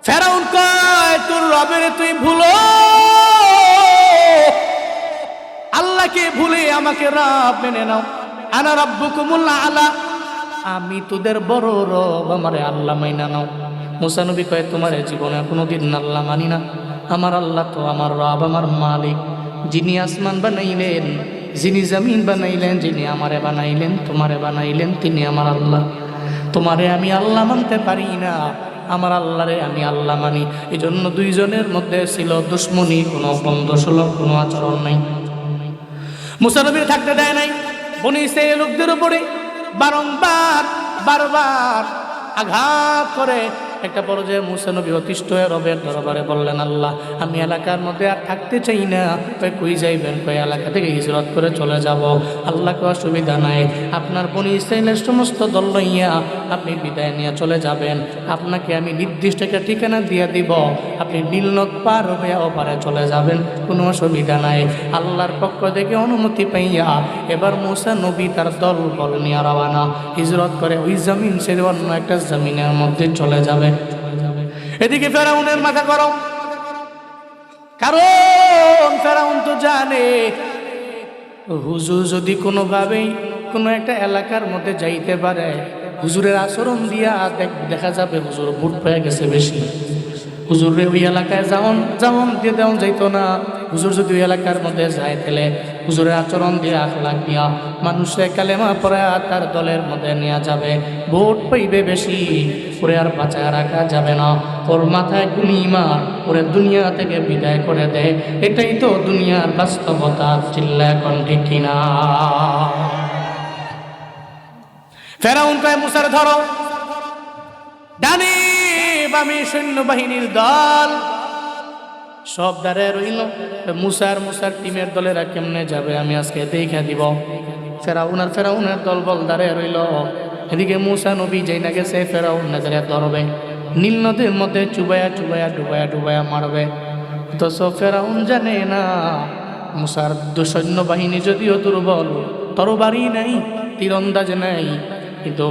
ফেরাউন কয় তোর রবের তুই ভুলো, আল্লাহকে ভুলে আমাকে রব মেনে নাও। আনা রাব্বুকুমুল আলা, আমি তোদের বড় রব, আমারে আল্লাহ মাইনা নাও। মুসা নবী কয় তোমার জীবনে কোনোদিন আল্লাহ মানি না, আমার আল্লাহ তো আমার রব, আমার মালিক, যিনি আসমান বানাইলেন, যিনি জমিন বানাইলেন, যিনি আমারে বানাইলেন, তোমারে বানাইলেন, তিনি আমার আল্লাহ। তোমারে আমি আল্লাহ মানতে পারি না, আমার আল্লাহরে আমি আল্লাহ মানি। এই জন্য দুইজনের মধ্যে ছিল দুশ্মনী, কোনো বন্ধুসুলভ কোনো আচরণ নাই। মুসা নবীর থাকতে দেয় নাই। বনি ইসরাইলের লোকদের উপরে বারবার আঘাত করে একটা পর্যায়ে মুসা নবী অতিষ্ঠ হয়ে রবের দরবারে বললেন, আল্লাহ আমি এলাকার মধ্যে আর থাকতে চাই না। কই যাইবেন? কই এলাকা থেকে হিজরত করে চলে যাব। আল্লাহকে অসুবিধা নাই, আপনার বনি ইসরাইলের সমস্ত দল লইয়া আপনি বিদায় নিয়ে চলে যাবেন, আপনাকে আমি নির্দিষ্ট একটা ঠিকানা দিয়ে দিব, আপনি নীল নদ পার হয়ে ওপারে চলে যাবেন, কোনো অসুবিধা নাই। আল্লাহর পক্ষ থেকে অনুমতি পাইয়া এবার মুসা নবী তার দল বল নিয়ে রওয়ানা, হিজরত করে ওই জমিন ছেড়ে অন্য একটা জমিনের মধ্যে চলে যাবে। এদিকে ফেরাউনের মাথা গরম, কারণ ফেরাউন তো জানে হুজুর যদি কোনোভাবেই কোনো একটা এলাকার মধ্যে যাইতে পারে, হুজুরের আচরণ দিয়া দেখা যাবে হুজুর ভোট পেয়ে গেছে বেশি। হুজুরে ওই এলাকায় যেমন দিয়ে দেওয়া যাইতো না, হুজুর যদি ওই এলাকার মধ্যে যায় তাহলে হুজুরের আচরণ দিয়ে আখলাক দিয়া মানুষের কালেমা পড়ে তার দলের মধ্যে নেওয়া যাবে, ভোট পাইবে বেশি, ওরে আর বাঁচায় রাখা যাবে না, ওর মাথায় গুলি মার, ওরে দুনিয়া থেকে বিদায় করে দেয়। এটাই তো দুনিয়ার বাস্তবতা, চিল্লা এখন ঠিক কিনা? ফেরাউন কয় মুসার ধরো, ডানে বামে সৈন্যবাহিনীর দল সব দাঁড়ায় রইল। মুসার টিমের দলেরা কেমনে যাবে আমি আজকে দেখা দিব। ফেরাউনের দল বল দাঁড়ায় রইল। এদিকে মুসা নবী যাই না গেছে, ফেরাউন নাজারে ধরবে, নীল নদীর মধ্যে ডুবায়া মারবে। অথচ ফেরাউন জানে না মুসার সৈন্যবাহিনী যদিও দুর্বল, তরবারি নাই, তীরন্দাজ নাই, কিন্তু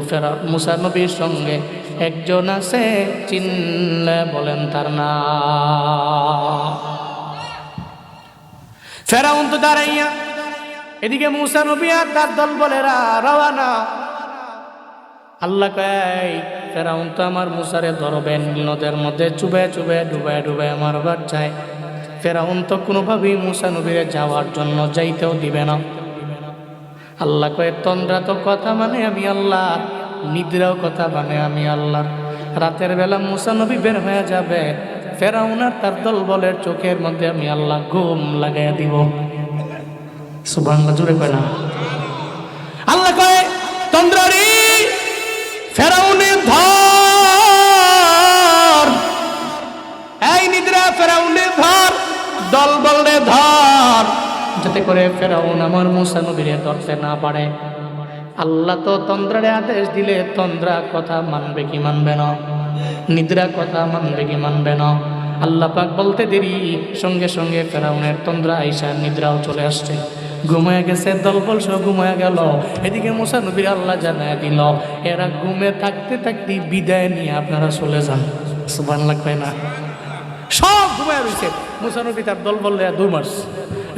মুসা নবীর সঙ্গে একজন আছে, চিনলে বলেন তার নাম। ফেরাউন তো দাঁড়াইয়া, এদিকে মুসা নবী আর তার দল বলেরা রওয়ানা। আল্লাহ কয় ফেরাউন তো আমার মুসারে ধরবেন, নদের মধ্যে ডুবায় মারবার চায়। ফেরাউন তো কোনোভাবেই মুসা নবীরে যাওয়ার জন্য যাইতেও দিবে না। আল্লাহ কয় তন্দ্রা তো কথা মানে আমি আল্লাহ, নিদ্রাও কথা মানে আমি আল্লাহ। রাতের বেলা মুসা নবী বের হয়ে যাবে, ফেরাউন আর তার দল বলের চোখের মধ্যে আমি আল্লাহ ঘুম লাগাইয়া দিব। সুবহানাল্লাহ, জোরে কয় না? আল্লাহ কয় তন্দ্রারি ফেরাউনের ধর, এই নিদ্রা ফেরাউনের ধর, দল বলরে ধর, যাতে করে ফেরাউন আমার মুসা নবীরে ধরতে না পারে। আল্লাহ তো তন্দ্রারে আদেশ দিলে তন্দ্রা কথা মানবে কি মানবে না? নিদ্রা কথা মানবে কি মানবে না? আল্লাহ পাক বলতে দেরি, সঙ্গে সঙ্গে ফেরাউনের তন্দ্রা আইসা নিদ্রাও চলে আসছে, ঘুমায় গেছে, দলবল সব ঘুমায় গেল। এদিকে মুসা নবীর আল্লাহ জানায় দিল এরা ঘুমে থাকতে থাকতে বিদায় নিয়ে আপনারা চলে যান। সুবহানাল্লাহ কয় না? সব ঘুমায় রয়েছে, মুসা নবী তার দল বললে দৌড় মারছে,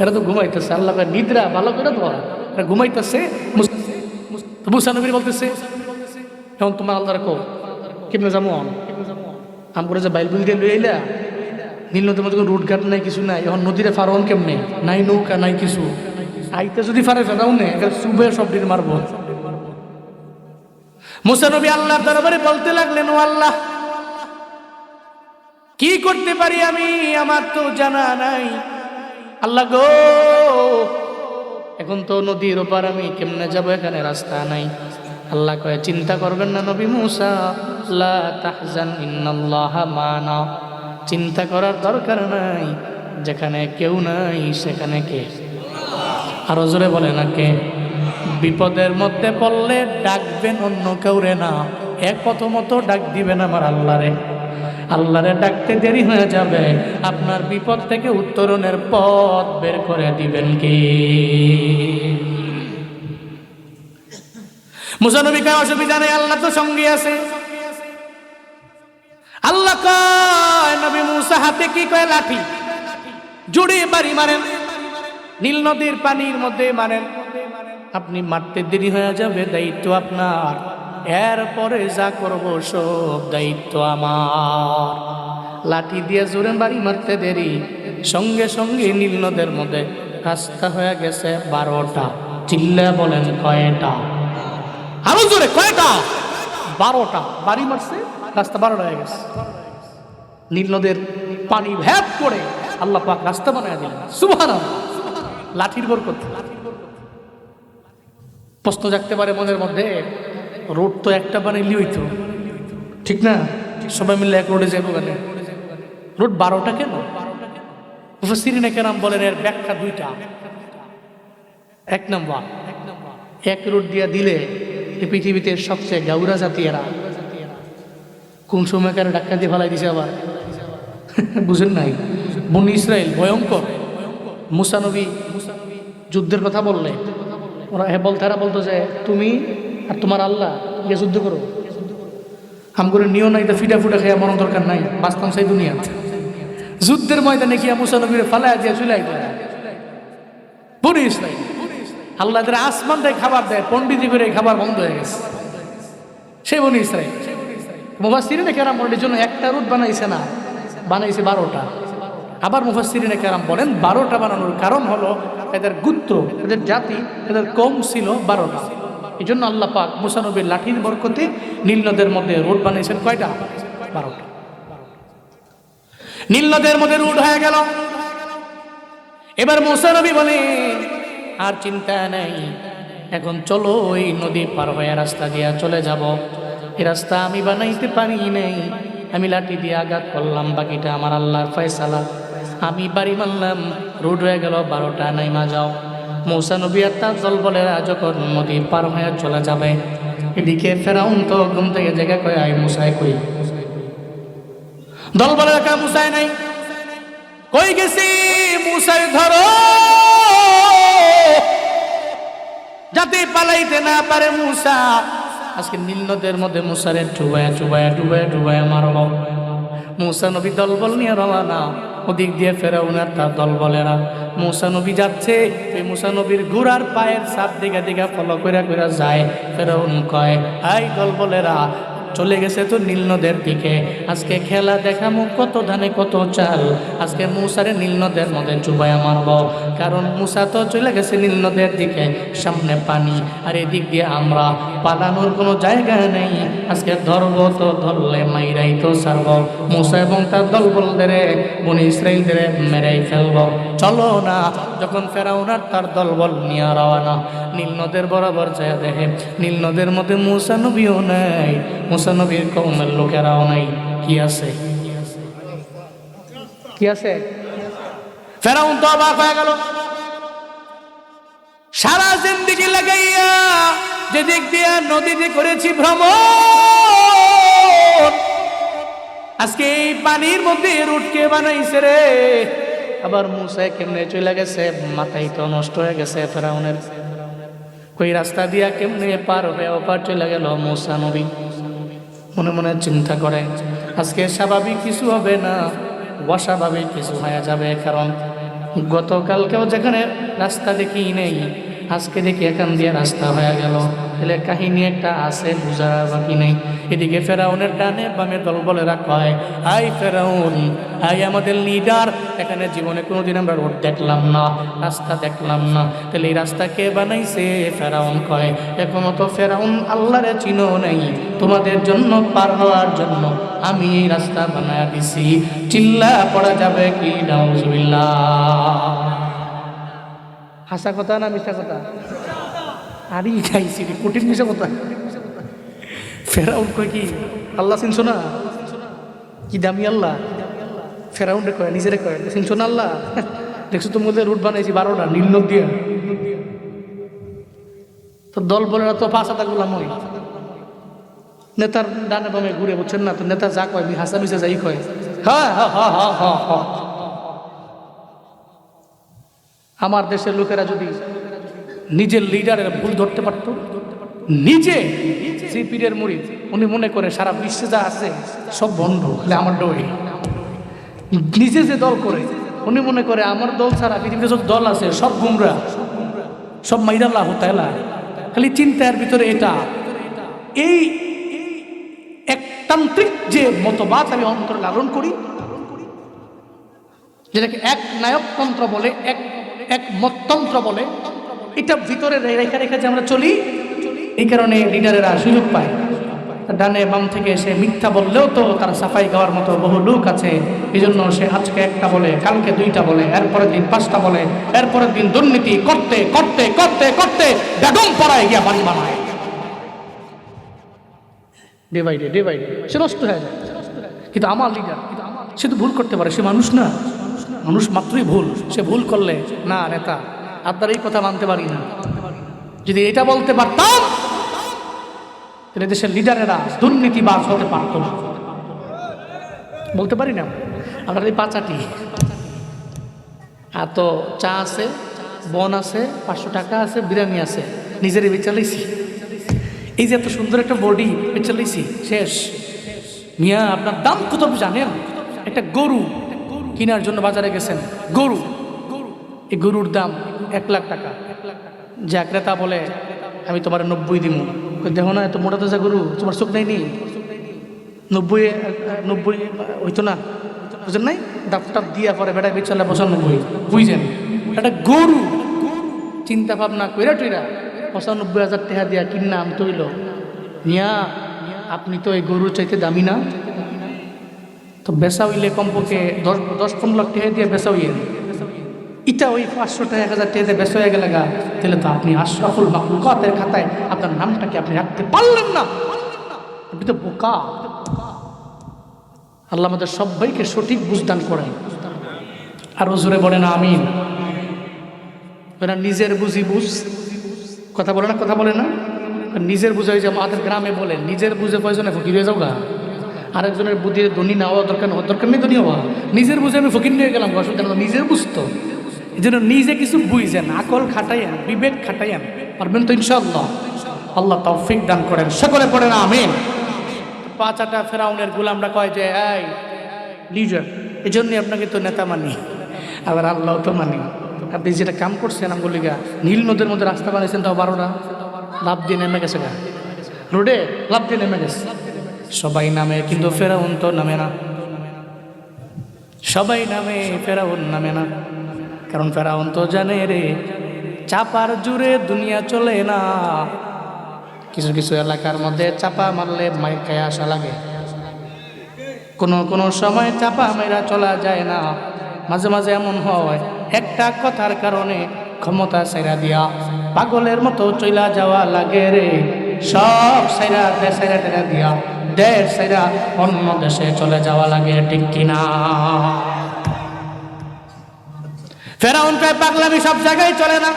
এরা তো ঘুমাইতেছে। আল্লাহ নিদ্রা ভালো করে ধর, এরা ঘুমাইতেছে। মুসা নবী বলতেছে এখন তোমার আল্লাহ রাখো কেমনে যাবো আম করে যে বাইল বুল দিয়ে লই আইলা, নীল নদীর মধ্যে রুট ঘাট নাই, কিছু নাই, এখন নদীরে ফারন কেমনে, নাই নৌকা নাই কিছু, আইতে যদি ফারে ফেরাও নে চুবে সব দিন মারবো। মুসা নবী আল্লাহর দরবারে বলতে লাগলেন, ও আল্লাহ কি করতে পারি আমি, আমার তো জানা নাই। আল্লাহ গো এখন তো নদীর ওপার আমি কেমনে যাব, এখানে রাস্তা নাই। আল্লাহ কয় চিন্তা করবেন না নবী মুসা, লা তাহজান ইন্নাল্লাহা মানা, চিন্তা করার দরকার নাই, যেখানে কেউ নাই সেখানে কে? আরো জোরে বলে না কে? বিপদের মধ্যে পড়লে ডাকবেন অন্য কাউরে না, এক প্রথমত ডাক দিবেন আমার আল্লাহরে। আল্লাহরে ডাকতে দেরি হয়ে যাবে, আপনার বিপদ থেকে উত্তরণের পথ বের করে দিবেন কি? মুসা নবী কয় অসুবিধা নেই, আল্লাহ তো সঙ্গে আছে। আল্লাহ হাতে কি কয় লাঠি জুড়ে বাড়ি মারেন, নীল নদীর পানির মধ্যে মারেন, আপনি মারতে দেরি হয়ে যাবে, দায়িত্ব আপনার, এরপরে যা করব সব দায়িত্ব আমার। লাঠি দিয়ে জোরে বাড়ি মারতে দেরি, সঙ্গে সঙ্গে নীল নদের মধ্যে রাস্তা হয়ে গেছে 12টা। চিল্লা বলেন কয়টা? আরো জোরে কয়টা? 12টা। বাড়ি মারছে, রাস্তা 12টা হয়ে গেছে। নীল নদের পানি ভেদ করে আল্লাহ পাক রাস্তা বানায় দিলেন। সুবহানাল্লাহ। লাঠির বরকত। প্রশ্ন জাগতে পারে মনের মধ্যে, রোড তো একটা বানাইলি হইতো, ঠিক না? সবাই মিলে এক রোডে যাবো কেন? রোড 12টা কেন? মুফাসসিরিনে কেরাম বলেন এর ব্যাখ্যা 2টা। এক নম্বর, এক রোড দিয়া দিলে এই পৃথিবীতে সবচেয়ে গাউরা জাতি এরা কোন সময়কার ডাক্কা দিয়ে ফেলাই দিছে আবার বুঝেন নাই? বনি ইসরাইল ভয়ঙ্কর। মুসা নবী যুদ্ধের কথা বললে ওরা তারা বলতো যে তুমি আর তোমার আল্লাহ গিয়ে যুদ্ধ করো, হাম করে নিও নাই, তো ফিটা ফুটা খেয়ে মরণ দরকার নাই, বাঁচতাম সেই দুনিয়া। যুদ্ধের ময়দানে গিয়া মুসা নবীর ফালাইয়া দিয়ে চুলাই দেয় বনি ইসরাইল। আল্লাহ এদের আসমান দেয়, খাবার দেয়, পন্ডিতি করে খাবার বন্ধ হয়ে গেছে। সেই বনি ইসরাইল মুফাসসিরিনে কেরাম বলেন জন্য একটা রুট বানাইছে না, বানাইছে 12টা। আবার মুফাসসিরিনে কেরাম বলেন 12টা বানানোর কারণ হলো এদের গোত্র, এদের জাতি, এদের কম ছিল 12টা। এই জন্য আল্লাহ পাক মুসা নবীর লাঠির বরকতে নীল নদের মধ্যে রোড বানিয়েছেন কয়টা? 12টা। নীল নদের মধ্যে রোড হয়ে গেল। এবার মুসা নবী বলে আর চিন্তা নেই, এখন চলো ওই নদী পার হয়ে রাস্তা দিয়ে চলে যাব। এই রাস্তা আমি বানাইতে পারি নাই, আমি লাঠি দিয়ে আঘাত করলাম, বাকিটা আমার আল্লাহর ফয়সালা। আমি বাড়ি মারলাম, রোড হয়ে গেল 12টা, নাইমা যাও। মুসা নবী আর তার দলবলেরা যখন নদী পার হয়ে চলে যাবে, এদিকে ফেরাউন তো ঘুম থেকে জেগে কয় আয় মুসাই কই? দলবলেরা কা মুসাই নাই, কই গেছি? মুসাই ধরো যাতে পালাইতে না পারে মুসা। আজকে নীল নদের মধ্যে মুসারে ডুবায়া ডুবায়া ডুবায়া ডুবায়া মারব। মুসা নবী দলবল নিয়ে রওনা। ওদিক দিয়ে ফেরাউন আর তার দলবলেরা মুসা নবী যাচ্ছে, এই মুসা নবীর ঘোড়ার পায়ের ছাপ দিকে দিকে ফলো করে করে যায়। ফেরাউন কয় হাই দলবলেরা চলে গেছে তো নীল নদের দিকে, আজকে খেলা দেখামু কত ধানে কত চাল। আজকে মুসারে নীল নদের মধ্যে চুবাইয়া মারব, কারণ মুসা তো চলে গেছে নীল নদের দিকে, সামনে পানি আর এদিক দিয়ে আমরা, পালানোর কোনো জায়গা নেই। আজকে ধরবো তো ধরলে মাইরাই তো ছাড়ব। মুসা এবং তার দলবলদের বনি ইসরাইলদের মেরেই ফেলব। চলো না। যখন ফেরাউন আর তার দলবল নিয়ে রওনা, নীল নদের বরাবর যায় দেখে নীল নদের মধ্যে মুসা নবীও নাই, মুসা নবীর কওমের লোকেরাও নাই। কি আছে? কি আছে? ফেরাউন তো অবাক হয়ে গেল। সারা জিন্দেগি লাগাইয়া যেদিক দিয়া নদীতে করেছি ভ্রমণ, আজকে এই পানির মধ্যে রুটকে বানাইছে রে। আবার মুসা কেমনে চলে গেছে, মাথায় তো নষ্ট হয়ে গেছে ফেরাউনের। কই রাস্তা দিয়া কেমনে পার হয়ে ওপার চলে গেল মুসা নবী। মনে মনে চিন্তা করে আজকে স্বাভাবিক কিছু হবে না, অস্বাভাবিক কিছু হয়ে যাবে। কারণ গতকালকেও যেখানে রাস্তা দেখি নেই, আজকে দেখি এখান দিয়ে রাস্তা হয়ে গেল। তাহলে কাহিনী একটা আছে, বুঝার বাকি নেই। এদিকে ফেরাউনের ডানে বামে দলবলেরা কয় হাই ফেরাউন, হাই আমাদের লিডার, এখানে জীবনে কোনোদিন আমরা রোড দেখলাম না, রাস্তা দেখলাম না। তাহলে এই রাস্তা কে বানাইছে? ফেরাউন কয় এখনো তো ফেরাউন আল্লাহরে চিনো নেই, তোমাদের জন্য পার হওয়ার জন্য আমি এই রাস্তা বানায় দিছি। চিল্লা পড়া যাবে কি নাউজুবিল্লাহ? হাসা কথা না মিথ্যা কথা? আরে খাইছি রে, কঠিন মিশা কথা। ফেরাউন কয় কি আল্লাহ চিনছো না? কি দামি আল্লাহ? ফেরাউন রে কয়, নিজেরে কয় চিনছো না আল্লাহ? দেখছো তোমাদের রুট বানাইছি 12টা নীল নদ দিয়ে। তো দল বলে না তো 5 হাতা গোলাম ওই নেতার ডানে বামে ঘুরে, বুঝছেন না? তো নেতা যা কয় হাসা মিশা যাই কয় হ্যাঁ হ্যাঁ হ্যাঁ হ্যাঁ হ্যাঁ হ্যাঁ। আমার দেশের লোকেরা যদি নিজের লিডারের ভুল ধরতে পারতো, নিজে যে পীরের মুরিদ উনি মনে করে সারা বিশ্বে যা আছে সব বন্ধ, আমার ডোরে নিজে যে দল করে উনি মনে করে আমার দল ছাড়া পৃথিবীতে যত দল আছে সব গুমরা, সব মাইরাল্লাহ তাআলা। খালি চিন্তার ভিতরে এটা এই একতান্ত্রিক যে মতবাদ আমি অন্তরে লালন করি, যেটাকে এক নায়কতন্ত্র বলে, এক মততন্ত্র বলে, এটা ভিতরে রেখা রেখা যে আমরা চলি, এই কারণে লিডারেরা সুযোগ পায়। ডানে বাম থেকে সে মিথ্যা বললেও তো তার সাফাই গাওয়ার মতো বহু লোক আছে। এই জন্য সে আজকে একটা বলে, কালকে দুইটা বলে, এরপরের দিন পাঁচটা বলে, এরপরের দিন দুর্নীতি করতে করতে করতে করতে বেগম পড়ায় গিয়া বান বানায়, ডে বাই ডে সে নষ্ট হয়ে যায়। কিন্তু আমার লিডার, সে তো ভুল করতে পারে, সে মানুষ না, মানুষ মাত্রই ভুল। সে ভুল করলে না নেতা আপনার এই কথা মানতে পারি না, যদি এটা বলতে পারতাম তাহলে দেশের লিডারেরা দুর্নীতিবাজ হতে পারত না। বলতে পারি না আপনার এই পাঁচাটি আর তো চা আছে, বন আছে, 500 টাকা আছে, বিরিয়ানি আছে, নিজেরই বেচালাইছি। এই যে এত সুন্দর একটা বডি বেচালাইছি, শেষ। মিয়া আপনার দাম কত জানেন? একটা গরু কেনার জন্য বাজারে গেছেন, গরু, এই গরুর দাম 1 লাখ টাকা। যে ক্রেতা বলে আমি তোমার 90 দিব। দেখো না এত মোটা তাজা গরু, তোমার চোখ নাই নি? 90 হইতো না, বুঝেন নাই? ডাক্তার দিয়া পরে বেটা বেচালে 95, বুঝছেন? একটা গরু চিন্তা ভাবনা কইরা টইরা 95,000 টাকা দিয়া কিনলাম তৈল। মিয়া আপনি তো এই গরুর চাইতে দামি না, তো বেচা হইলে কমপক্ষে 10-15 লাখ টাকা দিয়ে বেচা হইয়ে, এটা ওই 500 টাকা 1000 টাকা দিয়ে বেচা হয়ে গেলে গা, তাহলে তো আপনি আশরাফুল মাখলুকাতের খাতায় আপনার নামটাকে আপনি রাখতে পারলেন না, আপনি তো বোকা। আল্লাহ আমাদের সবাইকে সঠিক বুঝদান করেন। আর হুজুরে বলে না আমিন, নিজের বুঝি বুঝ, কথা বলে না, কথা বলে না, নিজের বুঝাই যে আমাদের গ্রামে বলে নিজের বুঝে প্রয়োজনে ফকির হয়ে যাও গা। আরেকজনের বুদ্ধি ধনী না হওয়া দরকার, দরকার নেই ধনী হওয়া, নিজের বুঝে আমি ফকির নিয়ে গেলাম, অসুবিধা না, নিজের বুঝতো। এই জন্য নিজে কিছু বুঝছেন, আকল খাটাইয়েন, বিবেক খাটাইয়েন, পারবেন তো ইনশাআল্লাহ। আল্লাহ তৌফিক দান করেন, সকলে পড়েন আমিন। 5টা ফেরাউনের গোলামরা কয় যে এই লিডার, এই জন্যই আপনাকে তো নেতা মানি, আবার আল্লাহ তো মানি। আপনি যেটা কাম করছেন আমগুলিগা, নীল নদের মধ্যে রাস্তা বানাইছেন, তাও 12টা লাভ দিয়ে নেমে গেছে গা, রোডে লাভ দিয়ে নেমে গেছে। সবাই নামে কিন্তু ফেরাউন তো নামে না, সবাই নামে ফেরাউন নামে না। কারণ ফেরাউন তো জানে রে চাপার জুড়ে দুনিয়া চলে না। কিছু কিছু এলাকার মধ্যে চাপা মারলে মাইর খায় আসা লাগে, কোনো সময় চাপা মেরা চলা যায় না। মাঝে মাঝে এমন হয় একটা কথার কারণে ক্ষমতা সাইরা দিয়া পাগলের মতো চইলা যাওয়া লাগে রে। সব সাইরা টেরা দিয়া দেশ সাইরা অন্য দেশে চলে যাওয়া লাগে, ঠিক কিনা? ফেরাউন কয় পাগলামি সব জায়গায় চলে না,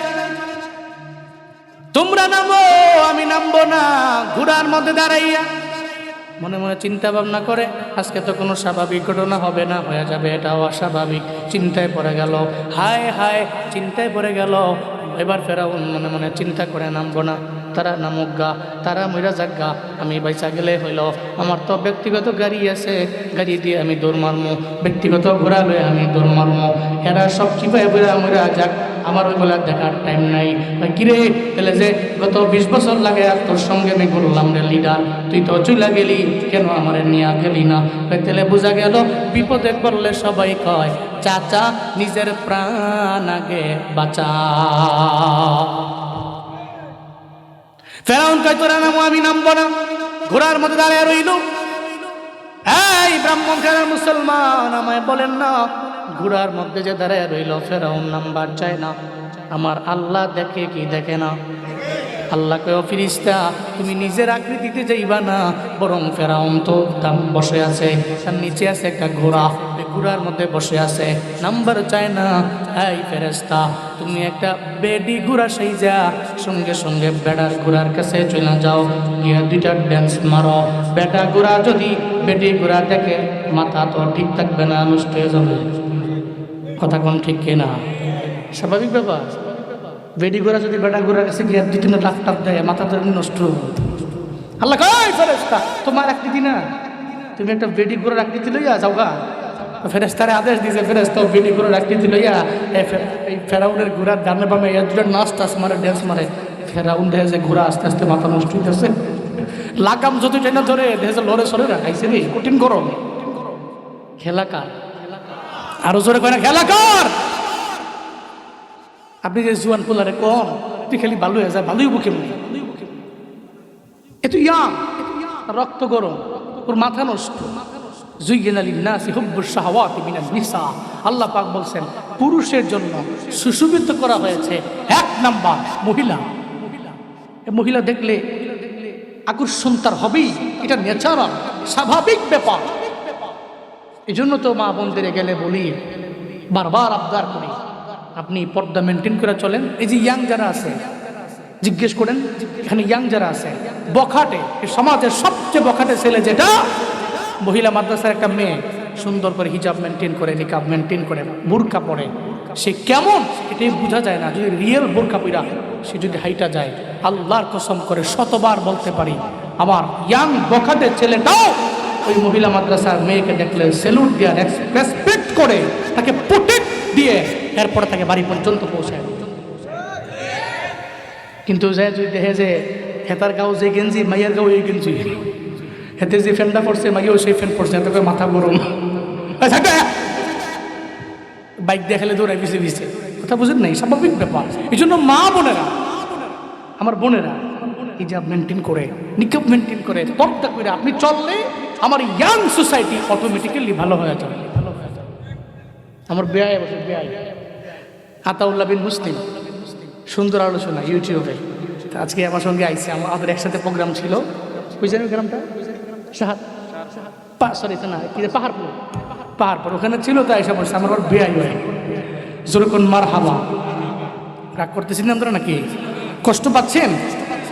তোমরা নামো আমি নামবো না। ঘোড়ার মধ্যে দাঁড়াইয়া মনে মনে চিন্তা ভাবনা করে আজকে তো কোনো স্বাভাবিক ঘটনা হবে না, হয়ে যাবে এটাও অস্বাভাবিক। চিন্তায় পড়ে গেল, হায় হায় চিন্তায় পড়ে গেল। এবার ফেরাউন মনে মনে চিন্তা করে নামবো না, তারা নামুক গা, তারা মইরা যাক গা, আমি বাইচা গেলে হইল। আমার তো ব্যক্তিগত গাড়ি আছে, গাড়ি দিয়ে আমি দৌড় মারমো, ব্যক্তিগত ঘোরা লয়ে আমি দৌড় মারমো। এরা সব চিপায় বেড়া মইরা যাক, আমার ওইগুলা দেখার টাইম নাই। কিরে তাহলে যে গত 20 বছর লাগে আর তোর সঙ্গে আমি ঘুরলাম রে লিডার, তুই তো চইলা গেলি, কেন আমার নিয়ে গেলি না? তাহলে বোঝা গেল বিপদে পড়লে সবাই কয় চাচা নিজের প্রাণ আগে বাঁচা। ফেরাউন কয় তোরা নামো আমি নামবো না। ঘোড়ার মধ্যে দাঁড়িয়ে রইল। এই ব্রাহ্মণ খানার মুসলমান আমায় বলেন না, ঘোড়ার মধ্যে যে দাঁড়িয়ে রইল ফেরাউন নাম্বার চায় না। আমার আল্লাহ দেখে কি দেখে না? আল্লাহ কয় ফিরিস্তা তুমি নিজের আকৃতিতে যাইবা না, বরং ফেরাউন তো দাম বসে আছে, তার নিচে আছে একটা ঘোড়া, ঘোড়ার মধ্যে বসে আছে, নাম্বার চায় না। এই ফেরেস্তা তুমি একটা বেডি ঘোড়া সেই যা, সঙ্গে সঙ্গে বেড়ার ঘোড়ার কাছে চলে যাও, গিয়া 2টা ড্যান্স মারো। বেটা ঘোড়া যদি বেডি ঘোড়া দেখে মাথা তো ঠিক থাকবে না, নষ্ট হয়ে যাবে। কথা কোন ঠিক কিনা? স্বাভাবিক ব্যাপার। বেডি ঘোড়া যদি বেটা ঘোড়ার কাছে গিয়ে 2-3 লাখ টাকা দেয়, মাথা তো নষ্ট। আল্লাহ কয় ফেরেশতা তোমার আকৃতি না, তুমি একটা বেডি ঘোড়ার আকৃতি লইয়া যাও গা, ফেরেশতারে আদেশ দিয়েছে, ফেরেশতা বেডি ঘোড়ার আকৃতি লইয়া এই ফেরাউনের ঘোড়ার ডানে বামে একজন নাচ টাচ মারে, ড্যান্স মারে। ফেরাউন দেখে যে ঘোড়া আস্তে আস্তে মাথা নষ্ট হইতেছে, লাগাম যত টেনে ধরে দেখে লড়ে সরে রাখাইছে রে, কঠিন গরম। খেলাকার আরো জোরে কয় না, খেলাকার। আপনি যে জুয়ান পোলারে কন তুই খালি ভালো হয়ে যায়, ভালোই বুকে মনে এত ইয়াং, রক্ত গরম, ওর মাথা নষ্ট। আল্লাহ পাক বলছেন পুরুষের জন্য সুশোভিত করা হয়েছে এক নাম্বার মহিলা। মহিলা দেখলে আকর্ষণ তার হবেই, এটা ন্যাচারাল, স্বাভাবিক ব্যাপার। এই জন্য তো মা বোনদের গেলে বলি, বারবার আবদার করি, আপনি পর্দা মেনটেন করে চলেন। এই যে ইয়াং যারা আছে জিজ্ঞেস করেন, এখানে ইয়াং যারা আছে বখাটে, সমাজের সবচেয়ে বখাটে ছেলে যেটা, মহিলা মাদ্রাসার একটা মেয়ে সুন্দর করে হিজাব মেনটেন করে, নিকাব মেনটেন করে, বোরকা পরে, সে কেমন এটাই বোঝা যায় না। যদি রিয়েল বোরকা পইরা সে যদি হাইটা যায়, আল্লাহর কসম করে শতবার বলতে পারি, আমার ইয়াং বখাটে ছেলেটাও ওই মহিলা মাদ্রাসার মেয়েকে দেখলে সেলুট দিয়ে রেসপেক্ট করে, তাকে প্রোটেক্ট দিয়ে এরপরে তাকে বাড়ি পর্যন্ত পৌঁছায়। কিন্তু যে যদি দেখে যে হেতার গাও যে গেঞ্জি, মাইয়ার গাও এই গেঞ্জি, হেতে যে ফ্যানটা পড়ছে মাইয়াও সেই ফ্যান পড়ছে, এত করে মাথা গরম, বাইক দেখালে দৌড়ায় পিছে পিছে, কথা বুঝেন নাই, স্বাভাবিক ব্যাপার। এই জন্য মা বোনেরা, আমার বোনেরা হিজাব মেনটেন করে, নিকাব মেনটেন করে, পর্দা করে আপনি চললে আমার ইয়াং সোসাইটি অটোমেটিক্যালি ভালো হয়ে যাবে। আমার বেয়াই বসে, বেয়াই আতাউল্লাহ বিন মুসলিম, সুন্দর আলোচনা ইউটিউবে। আজকে আমার সঙ্গে আইসে, আমাদের একসাথে প্রোগ্রাম ছিল, বুঝলেন গ্রামটা সরি না কি পাহাড়পুর, পাহাড়পুর ওখানে ছিল, তাই এসে বলছে আমার বেয়াই হয় যেরকম মার হাবা। রাগ করতেছি না আপনারা নাকি, কষ্ট পাচ্ছেন?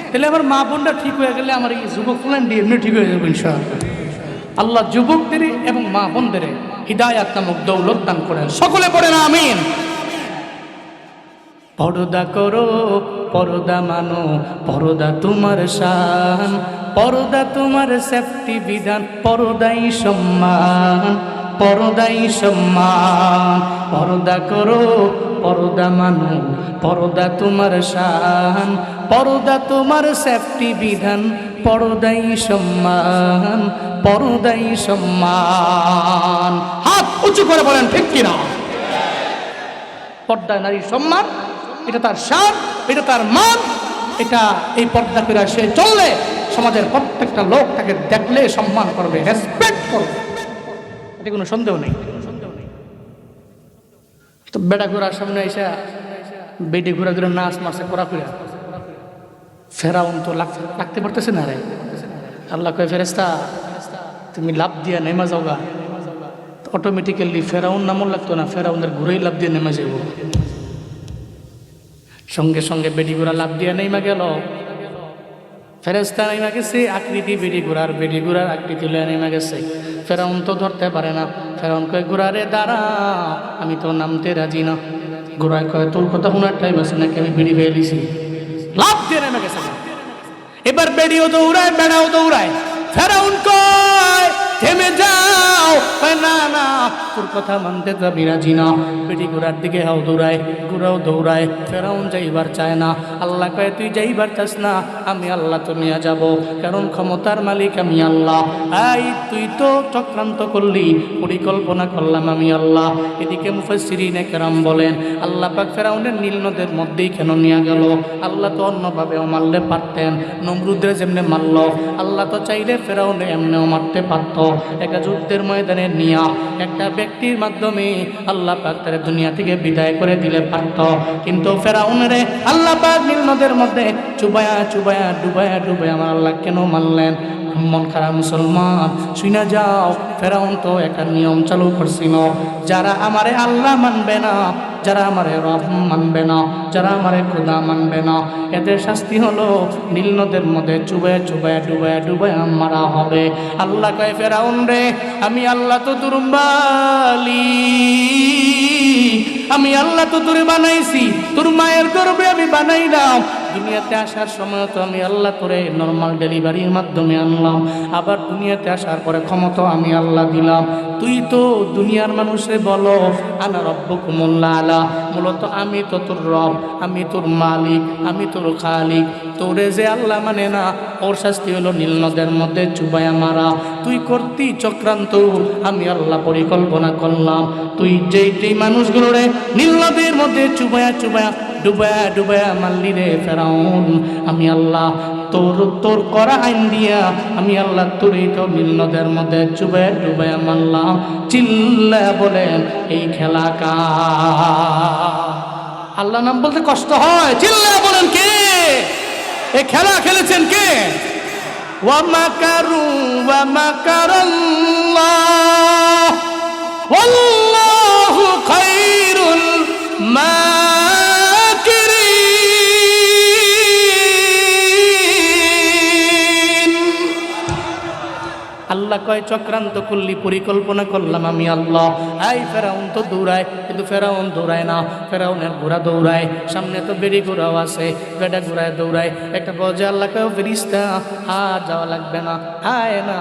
তাহলে আমার মা বোনটা ঠিক হয়ে গেলে আমার এই যুবক প্ল্যান দিয়ে এমনি ঠিক হয়ে যাবে ইনশাআল্লাহ। আল্লাহ যুবকদের এবং মা বোনদের হিদায়াত নামক দৌলত দান করেন, সকলে পড়েন আমিন। পর্দা করো, পর্দা মানো, পর্দা তোমার শান, পর্দা তোমার সেফটি বিধান, পর্দাই সম্মান, পর্দাই সম্মান। পর্দা করো, পর্দা মানো, পর্দা তোমার শান, পর্দা তোমার সেফটি বিধান, পর্দাই সম্মান, পর্দাই সম্মান। হাত উঁচু করে বলেন ঠিক কিনা? পর্দা নারীর সম্মান, এটা তার শান, এটা তার মান, এটা এই পর্দা করে সে চললে সমাজের প্রত্যেকটা লোক তাকে দেখলে সম্মান করবে, রেসপেক্ট করবে, এতে কোনো সন্দেহ নেই। তো বেটা ঘোড়ার সামনে এসে বেডি ঘোরা ঘুরে নাচ মারছে করা করে, ফেরাউন তো লাগতে পারতেছে না রে। আল্লাহ কয় ফেরেস্তা তুমি লাভ দিয়া নেমা যাওগা, অটোমেটিক্যালি ফেরাউন নামও লাগতো না, ফেরাউনের ঘুরেই লাভ দিয়ে নেমে যাব। সঙ্গে সঙ্গে বেডি ঘোড়া লাভ দিয়ে নেমা গেল, ফেরেস্তা নেমা গেছে, আকৃতি বেডি ঘোড়ার আকৃতি লয়ে নেমা গেছে। ফেরাউন তো ধরতে পারে না, ফেরাউন কয় ঘোড়ারে দাঁড়া, আমি তো নামতে রাজি না। ঘোড়ায় কয় তোর কথা শোনার টাইম আছে নাকি, আমি বেডি পেয়ে দিছি, লাভ দিয়ে নেমে গেছে। এবার বেডিও দৌড়ায়, বেড়াও দৌড়ায়, ফেরাউন কয় থেমে যাও, না না তোর কথা মানতে যাবি রাজি না। বেটি ঘোড়ার দিকে হাও দৌড়ায়, ঘোড়াও দৌড়ায়, ফেরাউন যাইবার চায় না। আল্লাহ কয় তুই যাইবার চাস না, আমি আল্লাহ তো নিয়ে যাব, কারণ ক্ষমতার মালিক আমি আল্লাহ। এই তুই তো চক্রান্ত করলি, পরিকল্পনা করলাম আমি আল্লাহ। এদিকে মুফাসসিরিনে কেরাম বলেন আল্লাহ পাক ফেরাউনের নীল নদের মধ্যেই কেন নিয়ে গেল? আল্লাহ তো অন্যভাবেও মারলে পারতেন, নমরুদের যেমনে মারল, আল্লাহ তো চাইলে ফেরাউনে এমনিও মারতে পারত। একটা যুদ্ধের ময়দানে নিয়া একটা ব্যক্তির মাধ্যমে আল্লাহ পাক তার দুনিয়া থেকে বিদায় করে দিলে পারত, কিন্তু ফেরাউনের আল্লাহ পাক নীল নদের মধ্যে চুবায়া চুবায়া ডুবায়া ডুবায়া আমার আল্লাহ কেন মারলেন? মন খারাপ মুসলমান, শুনে যাও, ফেরাউন তো একটা নিয়ম চালু করছিল, যারা আমারে আল্লাহ মানবে না, যারা আমারে রব মানবে না, যারা আমারে খোদা মানবে না, এদের শাস্তি হলো নীল নদের মধ্যে চুবায়া চুবায়া ডুবায়া ডুবায়া মারা হবে। আল্লাহ কয় ফেরাউন রে, আমি আল্লাহ তো দুর্বালি, আমি আল্লাহ তো তোরে বানাইছি, তোর মায়ের গর্ভে আমি বানাইলাম, দুনিয়াতে আসার সময় তো আমি আল্লাহ তোরে নর্মাল ডেলিভারির মাধ্যমে আনলাম, আবার দুনিয়াতে আসার পরে ক্ষমতা আমি আল্লাহ দিলাম। তুই তো দুনিয়ার মানুষে বলো আনা রব্বুকুমুল আলা, মূলত আমি তো তোর রব, আমি তোর মালিক, আমি তোর খালিক। তোরে যে আল্লাহ মানে না, ওর শাস্তি হলো নীল নদের মধ্যে চুবায়া মারা। তুই করতি চক্রান্ত, আমি আল্লাহ পরিকল্পনা করলাম। তুই যেই মানুষগুলোরে নীল নদের মধ্যে চুবায়া চুবায়া ডুবায়া ডুবায়া মারলি রে ফেরাউন, আমি আল্লাহ তোর করা আইন দিয়া আমি আল্লাহ তোরই তো নীল নদের মধ্যে চুবায়া ডুবায়া মারলাম। চিল্লা বলেন এই খেলা কার? আল্লাহ নাম বলতে কষ্ট হয়, চিল্লা বলেন কে? এই খেলা খেলেছেন কে? ওয়া মাকারু ওয়া মাকারাল্লাহ ওয়াল্লাহু খায়রুল মাকিরিন। আল্লাহ কয় চক্রান্ত করলি, পরিকল্পনা করলাম আমি আল্লাহ। এই ফেরাউন তো দৌড়ায়, কিন্তু ফেরাউন দৌড়ায় না, ফেরাউনের ঘোড়া দৌড়ায়। সামনে তো বেড়ি ঘোড়াও আছে, বেটা ঘোড়ায় দৌড়ায়। একটা বজে আল্লাহ কয় ফেরিস্তা আর যাওয়া লাগবে না, হায় না,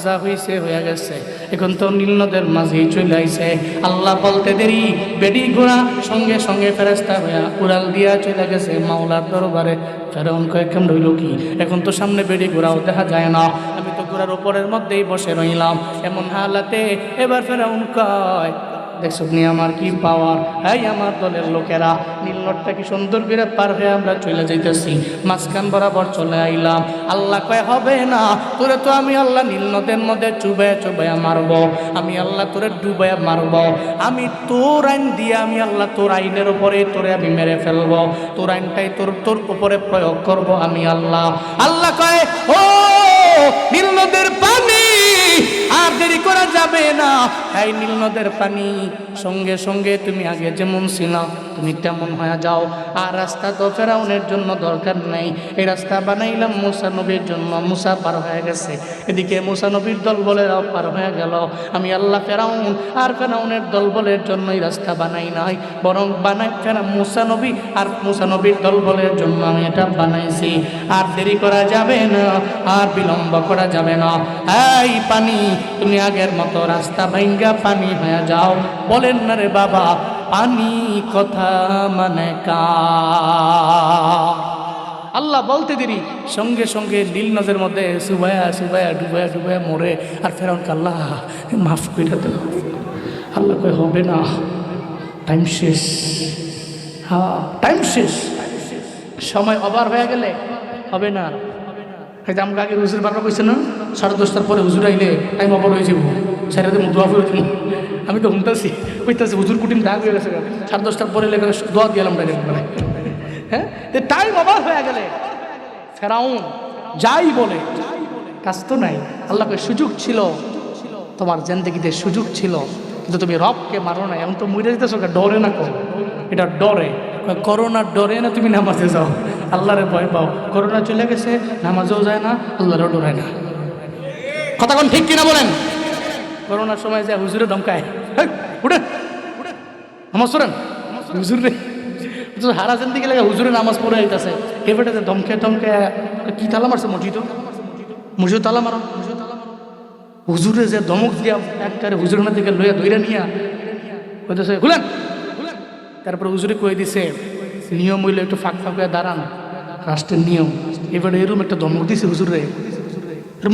যা হয়েছে হয়ে গেছে। এখন তো নীল নদের মাঝেই চলে আইছে। আল্লাহ বলতে দেরি, বেড়ি ঘোড়া সঙ্গে সঙ্গে ফেরেস্তা হইয়া উড়াল দিয়া চলে গেছে মাওলার দরবারে। ফেরাউন কয় কেমন রইল কি? এখন তো সামনে বেড়ি ঘোড়াও দেখা যায় না, আমি তো ঘোড়ার উপরের মধ্যেই বসে রইলাম। এমন হালাতে এবার ফেরাউন কয় দেখছো নি আমার কি পাওয়ার? এই আমার দলের লোকেরা নীল নদটা কি সুন্দর করে পার হয়ে আমরা চলে যাইতেছি, মাঝখান বরাবর চলে আইলাম। আল্লাহ কয় হবে না, তোরে তো আমি আল্লাহ নীল নদের মধ্যে চুবায়া চুবায়া মারব, আমি আল্লাহ তোরে ডুবায়া মারব। আমি তোর আইন দিয়ে আমি আল্লাহ তোর আইনের উপরে তোরে আমি মেরে ফেলব, তোর আইনটাই তোর উপরে প্রয়োগ করব আমি আল্লাহ। আল্লাহ কয় ও নীল নদের পানি আর দেরি করা যাবে না। এই নীল নদের পানি সঙ্গে সঙ্গে তুমি আগে যেমন ছিলা তুমি তেমন হয়ে যাও। আর রাস্তা তো ফেরাউনের জন্য দরকার নেই, এই রাস্তা বানাইলাম মুসা নবীর জন্য। মুসা পার হয়ে গেছে, এদিকে মুসা নবীর দল বলেরাও পার হয়ে গেল। আমি আল্লাহ ফেরাউন আর ফেরাউনের দল বলের জন্য এই রাস্তা বানাই নাই, বরং বানাই মুসা নবী আর মুসা নবীর দল বলের জন্য আমি এটা বানাইছি। আর দেরি করা যাবে না, আর বিলম্ব করা যাবে না। এই পানি তুমি আগের মতো রাস্তা ভাঙ্গা পানি হয়ে যাও। বলেন না রে বাবা, পানি কথা মানে কার? আল্লাহ বলতে দেরি, সঙ্গে সঙ্গে নীল নদের মধ্যে সুবায়া সুবায়া ডুবায়া ডুবায়া মরে। আর ফেরাউন আল্লাহ মাফ করে দেন। আল্লাহ কই হবে না, টাইম শেষ। হ্যাঁ টাইম শেষ, সময় ওভার হয়ে গেলে হবে না। আমাকে আগে হুজুর বারবার কইছে না 10:30টার পরে হুজুর আইলে টাইম ওভার হয়ে যাব, সেটাতে দোয়া করে দিব। আমি তো শুনতেছি কইতাছি হুজুর কুটিম ডাক হয়ে গেছে, 10:30টার পরে লেগে দোয়া দিলাম ডাইরেক্ট মানে। হ্যাঁ টাইম ওভার হয়ে গেলে ফেরাউন যাই বলে কাজ তো নাই। আল্লাহকে সুযোগ ছিল, তোমার জিন্দেগিতে সুযোগ ছিল, কিন্তু তুমি রবকে মারো না। এখন তো মরে যেতেছো, ডরে না কর, এটা ডরে করোনার ডরে না তুমি নামাজে যাও, আল্লাহরে ভয় পাও। করোনা চলে গেছে, নামাজেও যায় না, আল্লাহরও ডরায় না। কথা কোন ঠিক কিনা বলেন? করোনার সময় যায় হুজুরে ধমকায়, উঠে নামাজ পড়েন হুজুর রে। হারা জিন্দিগি লাগে হুজুরে নামাজ পড়ে আইতাছে, এবারে ধমকে ধমকে কি তালা মারছে? মসজিদ তালা মারো। হুজুরে যে ধমক দিয়া একটারে হুজুরের দিকে লইয়া ধইরা নিয়া কইতেছে খুলেন। তারপরে হুজুরে কই দিছে নিয়ম হইলে একটু ফাঁক ফাঁক হয়ে দাঁড়ান, রাষ্ট্রের নিয়ম। এবারে এরকম একটা ধমক দিছে হুজুরে,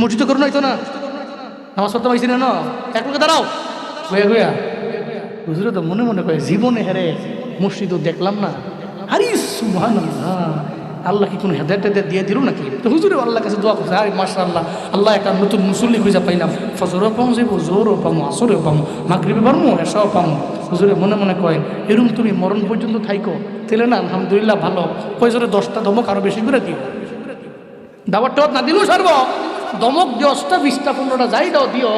মসজিদ করো না, না নামাজ পড়তে পাইছি না, এক লোকে দাঁড়াও গয়া গয়া। হুজুরে তো মনে মনে কয় জীবনে হেরে মসজিদও দেখলাম না। আরে সুবহানাল্লাহ, আল্লাহ কি কোনো হেদায়েত টেদায়েত দিয়ে দিল নাকি? তো হুজুরে আল্লাহর কাছে দোয়া করছে, আরে মাশাআল্লাহ, আল্লাহ একটা নতুন মুসল্লি খুঁজে পাইলাম, ফজরও পামো, যাবো জোরও পামো, আসরেও পামো, মাগরিবে পারমো, এশাও পামো। হুজুরে মনে মনে কয় এরকম তুমি মরণ পর্যন্ত থাইকো, তেলে না আলহামদুলিল্লাহ ভালো। কয়জনে 10টা ধমক আরো বেশি করে দিও, দাওয়াত টাওয়াত না দিলেও সারব, ধমক 10টা 20টা 15টা যাই দাও দিও,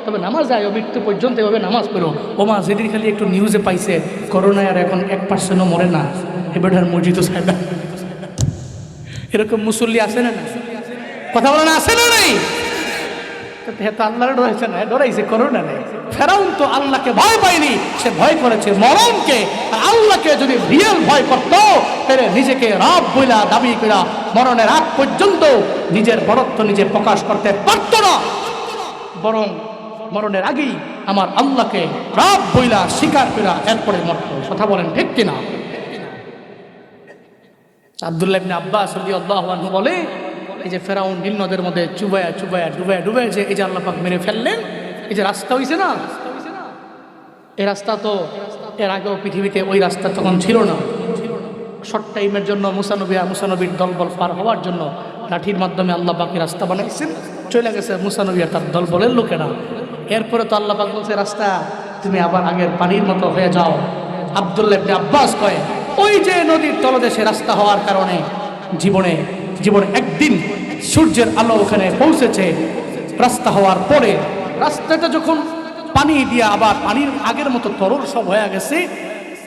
তবে নামাজ যায় মৃত্যু পর্যন্ত এভাবে নামাজ পড়ো। ও মা যেদিন খালি একটু নিউজে পাইছে করোনায় আর এখন 1%ও মরে না, এবার আর মসজিদও চায় না। এরকম মুসল্লি আছে না? কথা বলে না, আছে না নাই? তো আল্লাহর ডরাইছে না, ডরাইছে করোনা নেই। ফেরাউন তো আল্লাহকে ভয় পায়নি, সে ভয় করেছে মরণকে। আর আল্লাহকে যদি রিয়েল ভয় করত, তাহলে নিজেকে রব বইলা দাবি করা মরণের আগ পর্যন্ত নিজের বড়ত্ব নিজে প্রকাশ করতে পারত না, বরং মরণের আগেই আমার আল্লাহকে রব বইলা স্বীকার করা এরপরে মরত। কথা বলেন ঠিক কিনা? আব্দুল্লাহ ইবনে আব্বাস রাদিয়াল্লাহু আনহু বলে, এই যে ফেরাউন নীল নদের মধ্যে চুবায়া চুবায়া ডুবায়া ডুবায়া যে এই যে আল্লাহ পাক মেরে ফেললেন, এই যে রাস্তা হইছে না, এই রাস্তা তো এর আগেও পৃথিবীতে ওই রাস্তা তখন ছিল না। শর্ট টাইমের জন্য মুসানবীর দলবল পার হওয়ার জন্য লাঠির মাধ্যমে আল্লাহ পাকের রাস্তা বানাইছেন, চলে গেছে মুসানবী আর তার দলবলের লোকেরা। এরপরে তো আল্লাহ পাক বলছে, রাস্তা তুমি আবার আগের পানির মতো হয়ে যাও। আব্দুল্লাহ ইবনে আব্বাস কয়, ওই যে নদীর তলদেশে রাস্তা হওয়ার কারণে জীবনে একদিন সূর্যের আলো ওখানে পৌঁছেছে। রাস্তা হওয়ার পরে রাস্তাটা যখন পানি দিয়ে আবার পানির আগের মতো তরল সব হয়ে গেছে,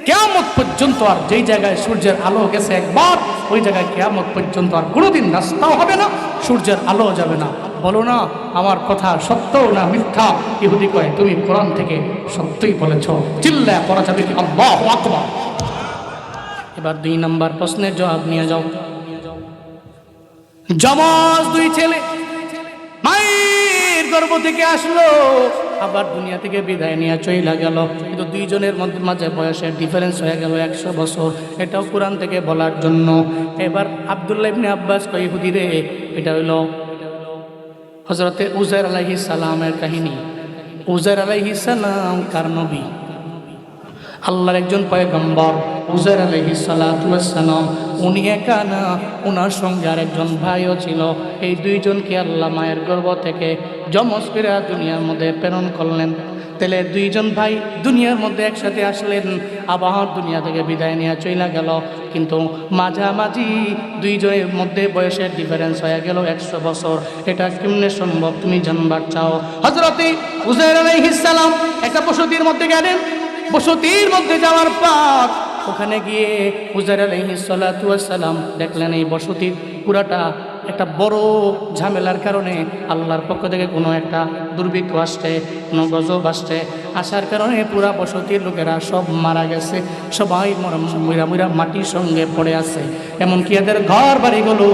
কিয়ামত পর্যন্ত আর যেই জায়গায় সূর্যের আলো গেছে একবার, ওই জায়গায় কিয়ামত পর্যন্ত আর কোনোদিন রাস্তাও হবে না, সূর্যের আলো যাবে না। বলো না আমার কথা সত্য না মিথ্যা? ইহুদি কয়, তুমি কোরআন থেকে সত্যই বলেছ। চিল্লায় পড়া যাবে কি আল্লাহু আকবার? এবার 2 নম্বর প্রশ্নের জবাব নিয়ে যাও। যমজ 2 ছেলে মায়ের গর্ভ থেকে আসলো, আবার দুনিয়া থেকে বিদায় নিয়ে চইলা গেল, কিন্তু 2 জনের মাঝে বয়সের ডিফারেন্স হয়ে গেল 100 বছর। এটাও কোরআন থেকে বলার জন্য। এবার আব্দুল্লাহ ইবনে আব্বাস কয়, ইহুদি রে, এটা হইল হযরতে উযাইর আলাইহিস সালামের কাহিনী। উযাইর আলাইহিস সালাম কার নবী? আল্লাহর একজন পয়গম্বর। উযাইর আলাইহিস সালাতু ওয়াস সালাম উনি একা না, ওনার সঙ্গে আরেকজন ভাইও ছিল। এই 2 জনকে আল্লাহ মায়ের গর্ভ থেকে যমজ করে দুনিয়ার মধ্যে প্রেরণ করলেন। তাহলে 2 জন ভাই দুনিয়ার মধ্যে একসাথে আসলেন, আবার দুনিয়া থেকে বিদায় নিয়ে চইলা গেল, কিন্তু মাঝামাঝি 2 জনের মধ্যে বয়সের ডিফারেন্স হয়ে গেল 100 বছর। এটা কেমনে সম্ভব তুমি জানবার চাও? হযরতে উযাইর আলাইহিস সালাম একটা বসতির মধ্যে গেলেন। বসতির মধ্যে যাওয়ার পর ওখানে গিয়ে উযাইর আলাইহিস সালাতু ওয়াস সালাম দেখলেন এই বসতির পুরাটা একটা বড় ঝামেলার কারণে আল্লাহর পক্ষ থেকে কোনো একটা দুর্ভিক্ষ আসছে, কোনো গজব আসছে, আসার কারণে পুরা বসতির লোকেরা সব মারা গেছে, সবাই মরা মাটির সঙ্গে পড়ে আছে। এমনকি এদের ঘর বাড়িগুলো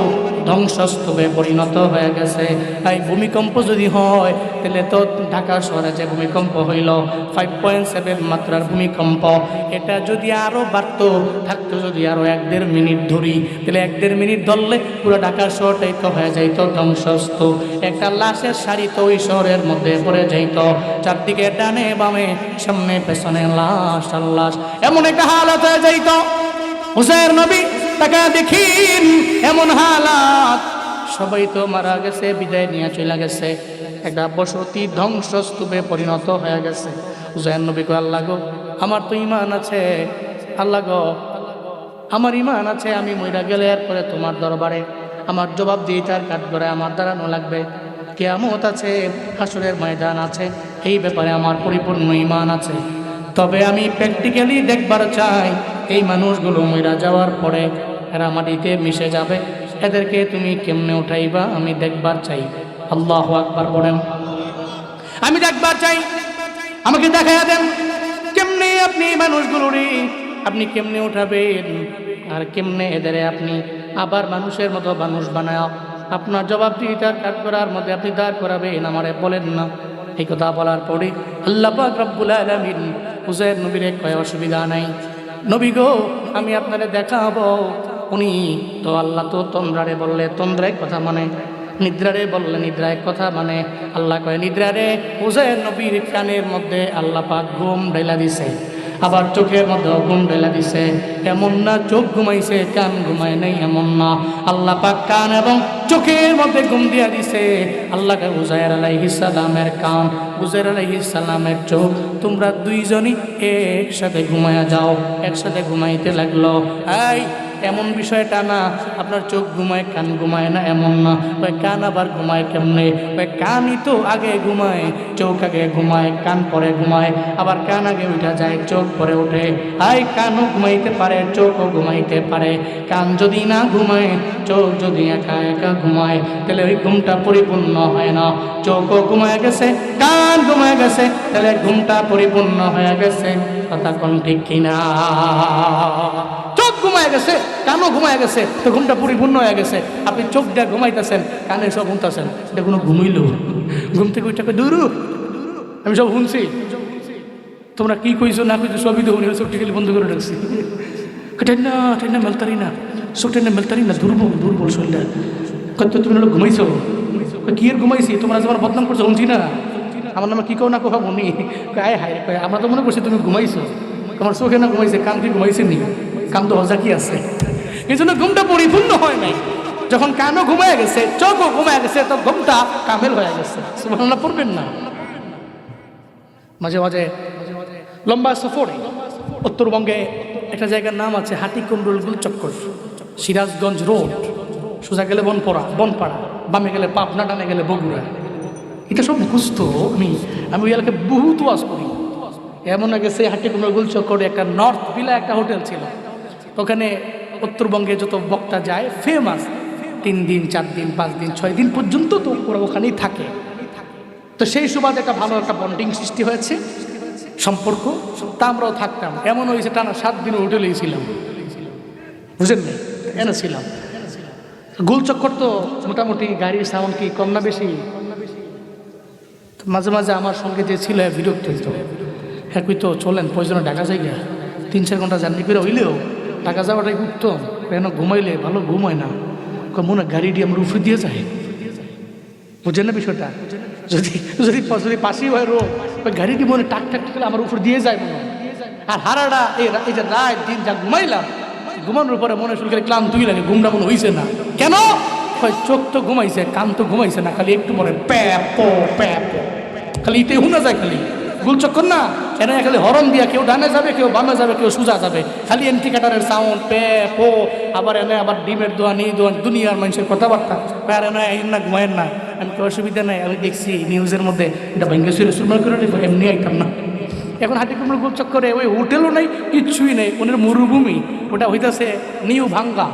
ধ্বংসস্তূপে পরিণত হয়ে গেছে। তাই ভূমিকম্প যদি হয়, তাহলে তো ঢাকা শহরে যে ভূমিকম্প হইল 5.7 মাত্রার ভূমিকম্প, এটা যদি আরও বাড়তো থাকতো, যদি আরও 1-1.5 মিনিট ধরি, তাহলে 1-1.5 মিনিট ধরলে পুরো ঢাকা শহরটাই তো হয়ে যাইত ধ্বংসস্তূপ। একটা লাশের শাড়ি তো ওই শহরের মধ্যে পড়ে যাইত, চারদিকে ডানে বামে সামনে পেছনে লাশ আর লাশ, এমন একটা হালত হয়ে যাইত। হুসাইন নবী তাকে দেখিন এমন হালাত, সবাই তো মারা গেছে, বিদায় নিয়ে চলে গেছে, একটা বসতি ধ্বংসস্তূপে পরিণত হয়ে গেছে। হুসাইন নবী কয়, আল্লাহ গো, আমার তো ঈমান আছে, আল্লাহ গো আমার ঈমান আছে, আমি মইরা গেলে এরপরে তোমার দরবারে আমার জবাব দিয়ে তার কাঠগড়ে আমার দাঁড়ানো লাগবে, কিয়ামত আছে, হাসরের ময়দান আছে, এই ব্যাপারে আমার পরিপূর্ণ ঈমান আছে। তবে আমি প্র্যাকটিক্যালি দেখবার চাই এই মানুষগুলো মইরা যাওয়ার পরে এরা মাটিতে মিশে যাবে, এদেরকে তুমি কেমনে উঠাইবা আমি দেখবার চাই। আল্লাহু আকবার বলেন। আমি দেখবার চাই, আমাকে দেখাইয়া দেন কেমনে আপনি মানুষগুলোরে আপনি কেমনে উঠাবেন, আর কেমনে এদের আপনি আবার মানুষের মতো মানুষ বানায় আপনার জবাবদিহিতার কাঠগড়ার মধ্যে আপনি দাঁড় করাবেন, আমারে বলেন না। এই কথা বলার পরে আল্লাহ পাক রব্বুল আলামিন হুসাইন নবীর কয়, অসুবিধা নাই নবী গো, আমি আপনারে দেখাবো। উনি তো আল্লাহ তো তন্দ্রারে বললে তন্দ্রায় কথা মানে, নিদ্রারে বললে নিদ্রায় কথা মানে। আল্লাহ কয়, নিদ্রারে হুসাইন নবীর কানের মধ্যে আল্লাহ পাক ঘুম ঢেলা দিছে, আবার চোখের মধ্যে ঘুম ঢেলা দিছে। এমন না চোখ ঘুমাইছে কান ঘুমায় নাই, এমন না, আল্লাহ পাক কান এবং চোখের মধ্যে ঘুম দিয়া দিছে। আল্লাহকে উযাইর আলাইহিস সালামের কান, উযাইর আলাইহিস সালামের চোখ, তোমরা 2 জনই একসাথে ঘুমায়া যাও। একসাথে ঘুমাইতে লাগলো। এই এমন বিষয়টা না আপনার চোখ ঘুমায় কান ঘুমায় না এমন না। ওই কান আবার ঘুমায় কেমনে? ওই কানই তো আগে ঘুমায়, চোখ আগে ঘুমায়, কান পরে ঘুমায়, আবার কান আগে উঠা যায়, চোখ পরে ওঠে। হাই কানও ঘুমাইতে পারে, চোখও ঘুমাইতে পারে। কান যদি না ঘুমায়, চোখ যদি একা একা ঘুমায়, তাহলে ওই ঘুমটা পরিপূর্ণ হয় না। চোখও ঘুমায় গেছে, কান ঘুমায় গেছে, তাহলে ঘুমটা পরিপূর্ণ হয়ে গেছে। কথা কোন ঠিক কিনা? চোখ ঘুমায় গেছে, কানও ঘুমায় গেছে, তো ঘুমটা পরিপূর্ণ হয়ে গেছে। আপনি চোখ দিয়ে ঘুমাইতেছেন, কানে সব শুনতেছেন, এটা কোনো ঘুমাইল? ঘুম থেকে ওইটাকে দূর, আমি সব শুনছি, তোমরা কি কইছো না কইছো সবই তো শুনি, চোখটি গেলে বন্ধ করে রাখছি। টেন্না টেন্না মেলতারি না, চোখ টেন্না মেলতারি না, দুর্বল দুর্বল শরীরটা। কত তুমি লোক ঘুমাইছো? কি এর ঘুমাইছি? তোমরা যে আমার বদনাম করছো শুনছি না, আমার নামে কি কো না কোথাও মনি গায়ে হায় কয়, আমরা তো মনে করছি তুমি ঘুমাইছো, তোমার চোখে না ঘুমাইছে, কান কি ঘুমাইছে নি? কান তো হজা কি আছে, এই জন্য ঘুমটা পরিপূর্ণ হয় নাই। যখন কানও ঘুমায় গেছে, চোখও ঘুমায় গেছে, তো ঘুমটা কামেল হয়ে গেছে। সুবহানাল্লাহ পড়বেন না? মাঝে মাঝে লম্বা সফরে উত্তরবঙ্গে একটা জায়গার নাম আছে হাটিকুমরুল গুলচক্কর, সিরাজগঞ্জ রোড, সোজা গেলে বনপাড়া, বামে গেলে পাবনা, ডানে গেলে বগুড়া। এটা সব মুখস্থ। আমি ওই এলাকায় বহুত ওয়াজ করি। এমন গেছে হাটিকুমরুল গুলচক্করে একটা নর্থ ভিলা একটা হোটেল ছিল, ওখানে উত্তরবঙ্গে যত বক্তা যায় ফেমাস, 3 দিন 4 দিন 5 দিন 6 দিন পর্যন্ত তো ওরা ওখানেই থাকে। তো সেই সুবাদে একটা ভালো একটা বন্ডিং সৃষ্টি হয়েছে, সম্পর্ক। তা আমরাও থাকতাম। এমন হয়েছে টানা 7 দিন হোটেলেই ছিলাম, বুঝলেন না? এনে ছিলাম। গোলচক্কর তো মোটামুটি গাড়ির সাউন্ড কি কম না বেশি? মাঝে মাঝে আমার সঙ্গে যে ছিল বিরক্ত হইত, হ্যাঁ কই তো চলেন প্রয়োজনে ঢাকা যাই গা, 3-4 ঘন্টা জার্নি করে হইলেও ঢাকা যাওয়াটাই উত্তম। কেন ঘুমাইলে ভালো ঘুম হয় না, মনে গাড়ি দিয়ে আমরা উফরে দিয়ে যায়, বুঝেন না বিষয়টা? যদি যদি যদি পাশেই হয় রোগ, ওই গাড়িটি মনে টাক টাক টাক আমার উপর দিয়ে যায় মনে। আর হারাটা এই যে রাত দিন যা ঘুমাইলাম, ঘুমানোর পরে মনে শুরু করে ক্লান্তই লাগে, ঘুমটা মনে হয়েছে না। কেন? চোখ তো ঘুমাইছে, কান তো ঘুমাইছে না, খালি একটু পরে প্যাপ প্যাপ, খালি এটাই শোনা যায়। খালি গুলচক্কর না, এনে খালি হরন দিয়া কেউ ডানে যাবে, কেউ বামে যাবে, কেউ সোজা যাবে, খালি এন্টিকাটারের সাউন্ড প্যাপ। আবার এনে আবার ডিমের দোয়ান, এই দোয়ান, দুনিয়ার মানুষের কথাবার্তা। আর এনে না ঘুমায়েন না, আমি তো অসুবিধা নাই, আমি দেখছি নিউজের মধ্যে এটা ভেঙ্গে সুরমা করে নেব, এমনি আইতাম না। এখন হাটিকুমরুল গুলচক্করে ওই হোটেলও নেই, কিচ্ছুই নেই, ওনের মরুভূমি। ওটা হইতেছে নিউ ভাঙ্গা,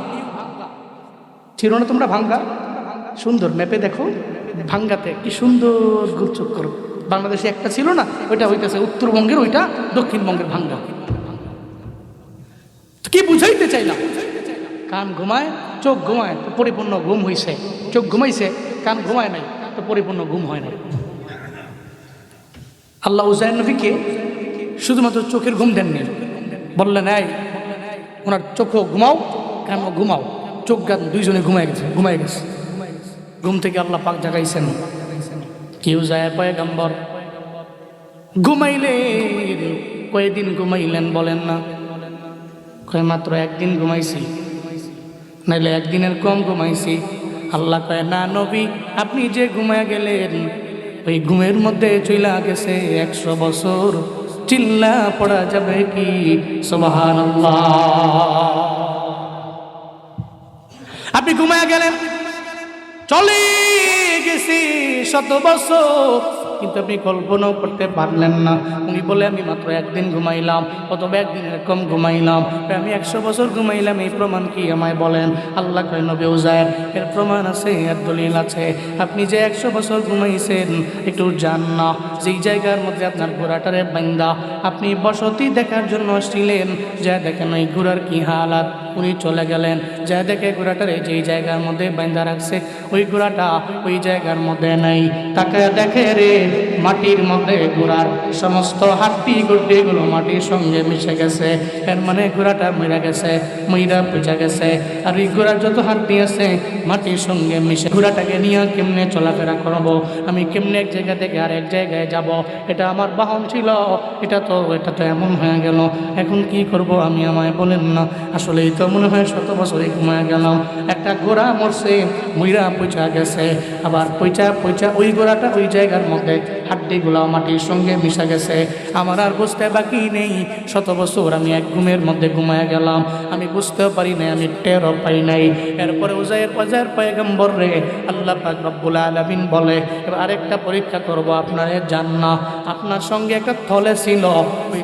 ছিল না তোমরা ভাঙ্গা? সুন্দর ম্যাপে দেখো, ভাঙ্গাতে কি সুন্দর গুলচক্কর। বাংলাদেশে একটা ছিল না, ওইটা হইতেছে উত্তরবঙ্গের, ওইটা দক্ষিণবঙ্গের ভাঙ্গা। কি বুঝাইতে চাইলাম? কান ঘুমায়, চোখ ঘুমায়, তো পরিপূর্ণ ঘুম হইছে। চোখ ঘুমাইছে, কান ঘুমায় নাই, তো পরিপূর্ণ ঘুম হয় নাই। আল্লাহ উজাইর নবীকে শুধুমাত্র চোখের ঘুম দেননি, বললেন এই ওনার চোখও ঘুমাও, কানও ঘুমাও। চোখ গান দুইজনে ঘুমাই গেছে। ঘুম থেকে আল্লাহ পাক জাগাইছেন। কেউ যায় পয়গম্বর ঘুমাইলেন, কয়দিন ঘুমাইলেন বলেন না? কয় মাত্র 1 দিন ঘুমাইছি, নাইলে 1 দিনের কম ঘুমাইছি। আল্লাহ কয় না নবী, আপনি যে ঘুমায় গেলেন ওই ঘুমের মধ্যে চইলা গেছে 100 বছর। চিল্লা পড়া যাবে কি সুবহানাল্লাহ? আপনি ঘুমায় গেলেন, চলে গেছি 100 বছর, কিন্তু আপনি কল্পনাও করতে পারলেন না। উনি বলে আমি মাত্র 1 দিন ঘুমাইলাম, অথবা 1 দিনের কম ঘুমাইলাম, আমি 100 বছর ঘুমাইলাম। এই প্রমাণ কি আমায় বলেন? আল্লাহ কয় নবী উজাইর, এর প্রমাণ আছে, এর দলিল আছে। আপনি যে 100 বছর ঘুমাইছেন, একটু যান না যেই জায়গার মধ্যে আপনার ঘোড়াটারে বান্দা আপনি বসতি দেখার জন্য আসছিলেন, যা দেখেন ওই ঘোড়ার কি হালাত। উনি চলে গেলেন, যা দেখে ঘোড়াটারে যেই জায়গার মধ্যে বান্দা রাখছে ওই ঘোড়াটা ওই জায়গার মধ্যে নাই। তাকে দেখে রে মাটির মধ্যে ঘোড়ার সমস্ত হাড্ডি গুড্ডিগুলো মাটির সঙ্গে মিশে গেছে। এর মানে ঘোড়াটা মরে গেছে, মইরা পচে গেছে। আর এই ঘোড়ার যত হাড্ডি আছে মাটির সঙ্গে মিশে, ঘোড়াটাকে নিয়ে কেমনে চলাফেরা করবো, আমি কেমনে এক জায়গা থেকে আর এক জায়গায় যাব? এটা আমার বাহন ছিল, এটা তো এমন হয়ে গেল, এখন কি করব আমি? আমায় বলেন না। আসলেই তো মনে হয় 100 বছরে ঘুমায় গেলাম। একটা ঘোড়া মরছে, মইরা পচা গেছে, আবার পচা ওই ঘোড়াটা ওই জায়গার মধ্যে হাড্ডিগুলো মাটির সঙ্গে মিশে গেছে, আমার আর বুঝতে বাকি নেই। 100 বছর আমি এক ঘুমের মধ্যে ঘুমায়া গেলাম, আমি বুঝতেও পারি নাই, আমি টেরও পাই নাই। এরপরে উজায়ের পয়গম্বর রে আল্লাহ পাক রব্বুল আলামিন বলে, এবার আরেকটা পরীক্ষা করব, আপনার জান্নাত আপনার সঙ্গে একটা থলে ছিল, ওই